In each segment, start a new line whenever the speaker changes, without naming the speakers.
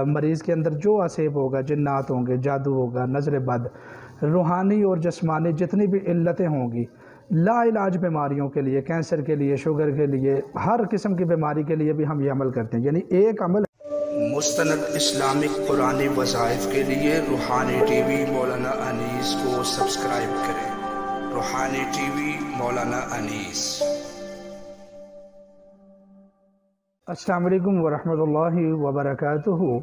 مریض کے اندر جو عصیب ہوگا، جنات ہوں گے، جادو ہوگا، نظر بد، روحانی اور جسمانی جتنی بھی علتیں ہوں گی، لا علاج بیماریوں کے لیے، کینسر کے لیے، شوگر کے لیے، ہر قسم کی بیماری کے لیے بھی ہم یہ عمل کرتے ہیں۔ یعنی ایک عمل
مستند اسلامک قرآنی وظائف کے لیے روحانی ٹی وی مولانا انیس کو سبسکرائب کریں۔ روحانی ٹی وی مولانا انیس۔
السلام علیکم ورحمۃ اللہ وبرکاتہ۔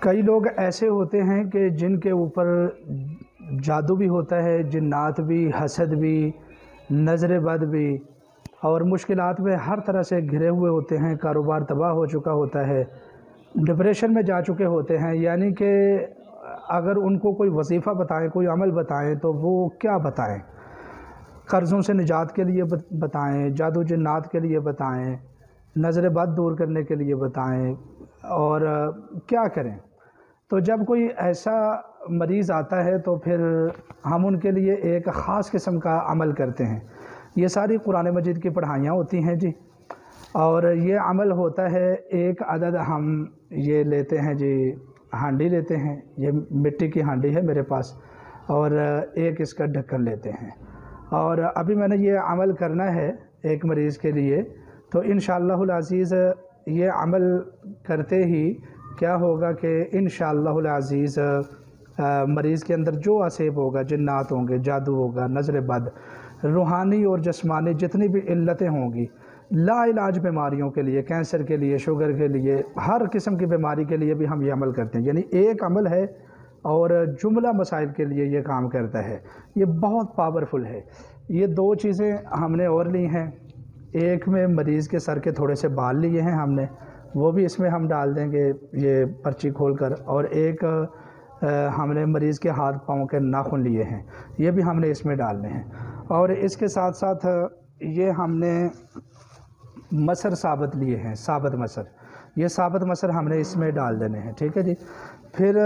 کئی لوگ ایسے ہوتے ہیں کہ جن کے اوپر جادو بھی ہوتا ہے، جنات بھی، حسد بھی، نظر بد بھی، اور مشکلات میں ہر طرح سے گھرے ہوئے ہوتے ہیں، کاروبار تباہ ہو چکا ہوتا ہے، ڈپریشن میں جا چکے ہوتے ہیں۔ یعنی کہ اگر ان کو کوئی وظیفہ بتائیں، کوئی عمل بتائیں تو وہ کیا بتائیں؟ قرضوں سے نجات کے لیے بتائیں، جادو جنات کے لیے بتائیں، نظر بد دور کرنے کے لیے بتائیں، اور کیا کریں؟ تو جب کوئی ایسا مریض آتا ہے تو پھر ہم ان کے لیے ایک خاص قسم کا عمل کرتے ہیں۔ یہ ساری قرآن مجید کی پڑھائیاں ہوتی ہیں جی، اور یہ عمل ہوتا ہے ایک عدد ہم یہ لیتے ہیں جی، ہانڈی لیتے ہیں، یہ مٹی کی ہانڈی ہے میرے پاس، اور ایک اس کا ڈھکن لیتے ہیں، اور ابھی میں نے یہ عمل کرنا ہے ایک مریض کے لیے۔ تو انشاءاللہ العزیز یہ عمل کرتے ہی کیا ہوگا کہ انشاءاللہ العزیز مریض کے اندر جو عصیب ہوگا، جنات ہوں گے، جادو ہوگا، نظر بد، روحانی اور جسمانی جتنی بھی علتیں ہوں گی، لا علاج بیماریوں کے لیے، کینسر کے لیے، شوگر کے لیے، ہر قسم کی بیماری کے لیے بھی ہم یہ عمل کرتے ہیں۔ یعنی ایک عمل ہے اور جملہ مسائل کے لیے یہ کام کرتا ہے۔ یہ بہت پاورفل ہے۔ یہ دو چیزیں ہم نے اور لی ہیں۔ ایک میں مریض کے سر کے تھوڑے سے بال لیے ہیں ہم نے، وہ بھی اس میں ہم ڈال دیں گے یہ پرچی کھول کر، اور ایک ہم نے مریض کے ہاتھ پاؤں کے ناخن لیے ہیں، یہ بھی ہم نے اس میں ڈالنے ہیں، اور اس کے ساتھ ساتھ یہ ہم نے مسر ثابت لیے ہیں، ثابت مسر، یہ ثابت مسر ہم نے اس میں ڈال دینے ہیں، ٹھیک ہے جی۔ پھر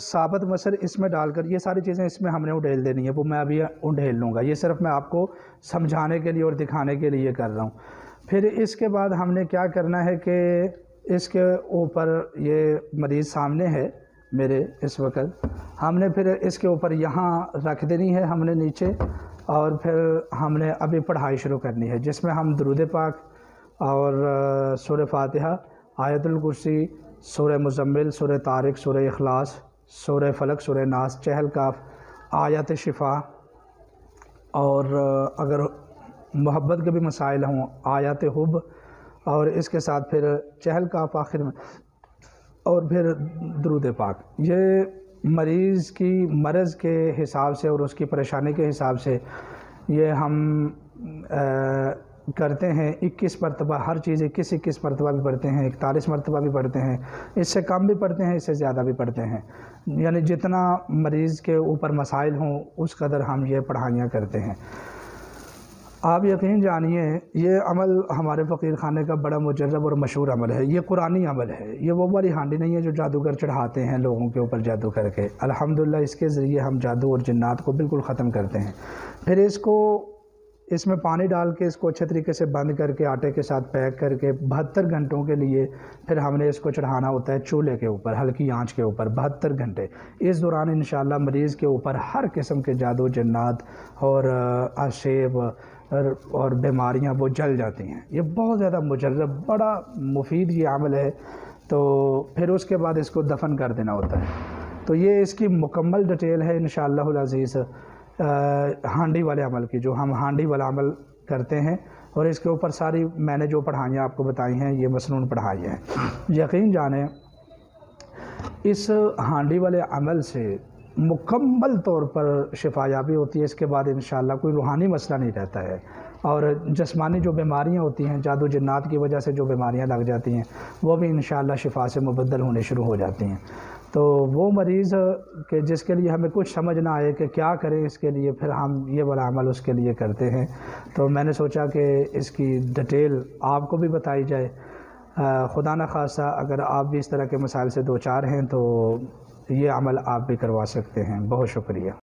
ثابت مسر اس میں ڈال کر یہ ساری چیزیں اس میں ہم نے اڈھیل دینی ہے، وہ میں ابھی اڈھیل لوں گا، یہ صرف میں آپ کو سمجھانے کے لیے اور دکھانے کے لیے کر رہا ہوں۔ پھر اس کے بعد ہم نے کیا کرنا ہے کہ اس کے اوپر یہ مریض سامنے ہے میرے اس وقت، ہم نے پھر اس کے اوپر یہاں رکھ دینی ہے ہم نے نیچے، اور پھر ہم نے ابھی پڑھائی شروع کرنی ہے، جس میں ہم درود پاک اور سورہ فاتحہ، آیت الکرسی، سورہ مزمل، سورہ طارق، سورہ اخلاص، سورہ فلق، سورہ ناس، چہل کاف، آیات شفا، اور اگر محبت کے بھی مسائل ہوں آیات حب، اور اس کے ساتھ پھر چہل کاف آخر میں، اور پھر درود پاک۔ یہ مریض کی مرض کے حساب سے اور اس کی پریشانی کے حساب سے یہ ہم کرتے ہیں 21 مرتبہ، ہر چیز 21 مرتبہ بھی پڑھتے ہیں، 41 مرتبہ بھی پڑھتے ہیں، اس سے کم بھی پڑھتے ہیں، اس سے زیادہ بھی پڑھتے ہیں، یعنی جتنا مریض کے اوپر مسائل ہوں اس قدر ہم یہ پڑھائیاں کرتے ہیں۔ آپ یقین جانیے یہ عمل ہمارے فقیر خانے کا بڑا مجرب اور مشہور عمل ہے، یہ قرآنی عمل ہے، یہ وہ والی ہانڈی نہیں ہے جو جادوگر چڑھاتے ہیں لوگوں کے اوپر جادو کر کے۔ الحمدللہ اس کے ذریعے ہم جادو اور جنات کو بالکل ختم کرتے ہیں۔ پھر اس میں پانی ڈال کے اس کو اچھے طریقے سے بند کر کے آٹے کے ساتھ پیک کر کے 72 گھنٹوں کے لیے پھر ہم نے اس کو چڑھانا ہوتا ہے چولہے کے اوپر، ہلکی آنچ کے اوپر 72 گھنٹے۔ اس دوران انشاءاللہ مریض کے اوپر ہر قسم کے جادو جنات اور عصیب اور بیماریاں وہ جل جاتی ہیں۔ یہ بہت زیادہ مجرب، بڑا مفید یہ عمل ہے۔ تو پھر اس کے بعد اس کو دفن کر دینا ہوتا ہے۔ تو یہ اس کی مکمل ڈیٹیل ہے انشاءاللہ العزیز ہانڈی والے عمل کی، جو ہم ہانڈی والا عمل کرتے ہیں، اور اس کے اوپر ساری میں نے جو پڑھائیاں آپ کو بتائی ہیں یہ مسنون پڑھائی ہیں۔ یقین جانیں اس ہانڈی والے عمل سے مکمل طور پر شفا یابی ہوتی ہے۔ اس کے بعد انشاءاللہ کوئی روحانی مسئلہ نہیں رہتا ہے، اور جسمانی جو بیماریاں ہوتی ہیں، جادو جنات کی وجہ سے جو بیماریاں لگ جاتی ہیں، وہ بھی انشاءاللہ شفا سے مبدل ہونے شروع ہو جاتی ہیں۔ تو وہ مریض کہ جس کے لیے ہمیں کچھ سمجھ نہ آئے کہ کیا کریں اس کے لیے، پھر ہم یہ والا عمل اس کے لیے کرتے ہیں۔ تو میں نے سوچا کہ اس کی ڈیٹیل آپ کو بھی بتائی جائے۔ خدا نخواستہ اگر آپ بھی اس طرح کے مسائل سے دوچار ہیں تو یہ عمل آپ بھی کروا سکتے ہیں۔ بہت شکریہ۔